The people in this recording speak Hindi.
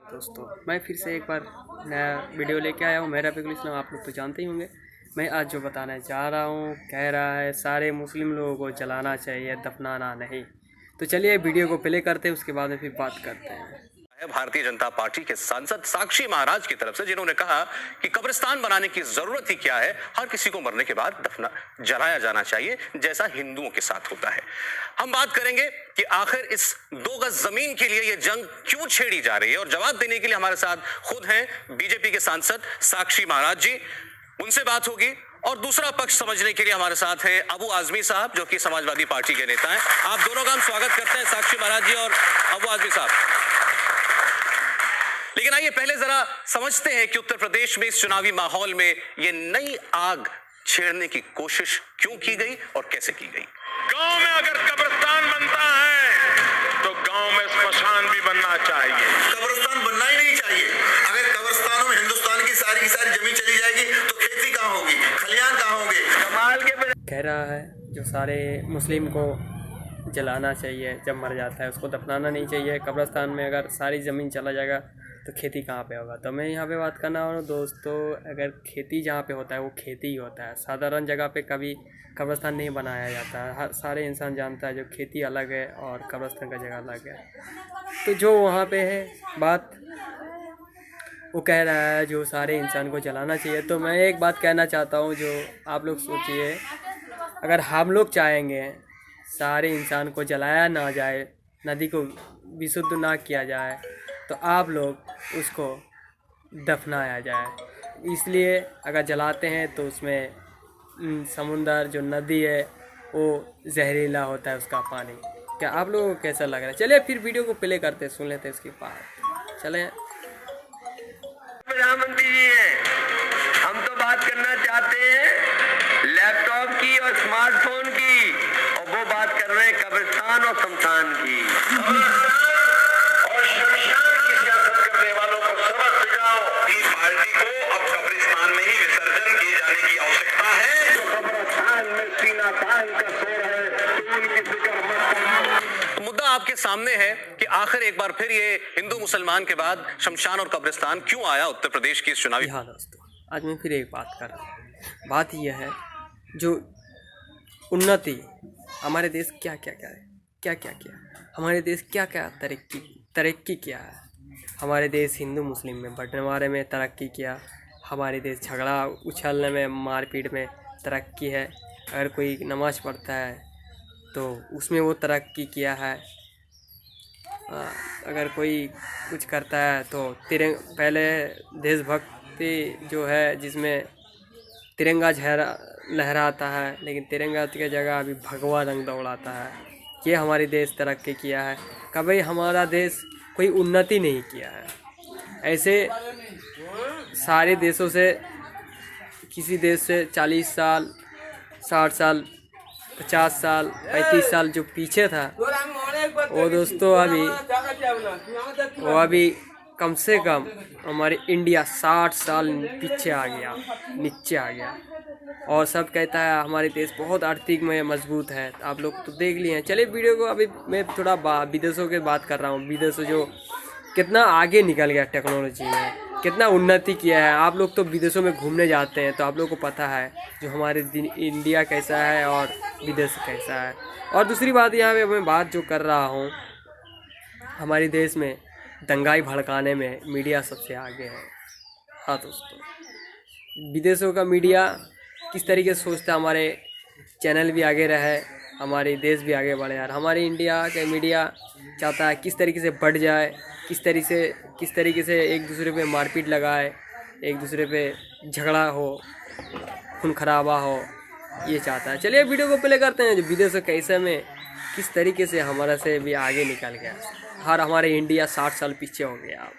दोस्तों, मैं फिर से एक बार नया वीडियो लेके आया हूँ। मेरा रफ़ीकुल इस्लाम, आप लोग तो जानते ही होंगे। मैं आज जो बताने जा रहा हूँ, कह रहा है सारे मुस्लिम लोगों को जलाना चाहिए, दफनाना नहीं। तो चलिए वीडियो को प्ले करते हैं, उसके बाद में फिर बात करते हैं। भारतीय जनता पार्टी के सांसद साक्षी महाराज की तरफ से, जिन्होंने कहा कि कब्रिस्तान बनाने की जरूरत ही क्या है, हर किसी को मरने के बाद दफना जलाया जाना चाहिए, जैसा हिंदुओं के साथ होता है। हम बात करेंगे कि आखिर इस 2 गज जमीन के लिए ये जंग क्यों छेड़ी जा रही है, और जवाब देने के लिए हमारे साथ खुद हैं बीजेपी के सांसद साक्षी महाराज जी। उनसे बात होगी। और दूसरा पक्ष समझने के लिए हमारे साथ हैं अबू आजमी साहब, जो कि समाजवादी पार्टी के नेता हैं। आप दोनों का हम स्वागत करते हैं, साक्षी महाराज जी और अबू आजमी साहब। लेकिन आइए पहले जरा समझते हैं कि उत्तर प्रदेश में इस चुनावी माहौल में ये नई आग छेड़ने की कोशिश क्यों की गई और कैसे की गई। गांव में अगर कब्रिस्तान बनता है तो गांव में स्मशान भी बनना चाहिए। कब्रिस्तान बनना ही नहीं चाहिए। अगर कब्रिस्तानों में हिंदुस्तान की सारी जमीन चली जाएगी तो खेती कहाँ होगी, खलियान कहाँ होंगे। कमाल के कह रहा है जो सारे मुस्लिम को जलाना चाहिए, जब मर जाता है उसको दफनाना नहीं चाहिए। कब्रिस्तान में अगर सारी ज़मीन चला जाएगा तो खेती कहाँ पे होगा। तो मैं यहाँ पे बात करना और दोस्तों, अगर खेती जहाँ पे होता है वो खेती ही होता है। साधारण जगह पे कभी कब्रिस्तान नहीं बनाया जाता है। हर सारे इंसान जानता है जो खेती अलग है और कब्रिस्तान का जगह अलग है। तो जो वहाँ पे है बात, वो कह रहा है जो सारे इंसान को जलाना चाहिए। तो मैं एक बात कहना चाहता हूँ, जो आप लोग सोचिए, अगर हम लोग चाहेंगे सारे इंसान को जलाया ना जाए, नदी को विशुद्ध ना किया जाए, तो आप लोग उसको दफनाया जाए। इसलिए अगर जलाते हैं तो उसमें समुंदर जो नदी है वो जहरीला होता है, उसका पानी। क्या आप लोगों को कैसा लग रहा है? चलिए फिर वीडियो को प्ले करते, सुन लेते इसकी बात। चलें। प्रधानमंत्री जी हैं, हम तो बात करना चाहते हैं लैपटॉप की और स्मार्टफोन की, और वो बात कर रहे हैं कब्रिस्तान और शमशान की। और शमशान की सियासत करने वालों को सबक सिखाओ कि पार्टी को अब कब्रिस्तान में ही विसर्जन किए जाने की आवश्यकता है। जो कब्रिस्तान में सीना तान का सो रहे तो उनकी फिक्र मत करो। मुद्दा आपके सामने है कि आखिर एक बार फिर ये हिंदू मुसलमान के बाद शमशान और कब्रिस्तान क्यों आया उत्तर प्रदेश की इस चुनावी। हाँ दोस्तों, आज मैं फिर एक बात कर रहा हूँ। बात यह है जो उन्नति हमारे देश क्या किया, हमारे देश क्या तरक्की किया है। हमारे देश हिंदू मुस्लिम में बंटवारे में तरक्की किया। हमारे देश झगड़ा उछलने में, मारपीट में तरक्की है। अगर कोई नमाज़ पढ़ता है तो उसमें वो तरक्की किया है। अगर कोई कुछ करता है तो पहले देशभक्ति जो है, जिसमें तिरंगा लहराता है, लेकिन तिरंगा की जगह अभी भगवा रंग दौड़ाता है। ये हमारे देश तरक्की किया है। कभी हमारा देश कोई उन्नति नहीं किया है। ऐसे सारे देशों से, किसी देश से 40 साल, 60 साल, 50 साल, 35 साल जो पीछे था, वो दोस्तों अभी कम से कम हमारे इंडिया 60 साल नीचे आ गया। और सब कहता है हमारे देश बहुत आर्थिक में मजबूत है। आप लोग तो देख लिए हैं। चलिए वीडियो को, अभी मैं थोड़ा विदेशों की बात कर रहा हूँ। विदेशों जो कितना आगे निकल गया टेक्नोलॉजी में, कितना उन्नति किया है। आप लोग तो विदेशों में घूमने जाते हैं तो आप लोग को पता है जो हमारे इंडिया कैसा है और विदेश कैसा है। और दूसरी बात, यहाँ पे मैं बात जो कर रहा हूँ, हमारे देश में दंगाई भड़काने में मीडिया सबसे आगे है। हाँ दोस्तों, विदेशों का मीडिया किस तरीके से सोचता है, हमारे चैनल भी आगे रहे, हमारे देश भी आगे बढ़े। यार हमारे इंडिया का मीडिया चाहता है किस तरीके से बढ़ जाए, किस तरीके से एक दूसरे पे मारपीट लगाए, एक दूसरे पे झगड़ा हो, खून खराबा हो, ये चाहता है। चलिए वीडियो को प्ले करते हैं, जो विदेशों कैसे में किस तरीके से हमारा से भी आगे निकल गया। हमारे इंडिया 60 साल पीछे हो गया।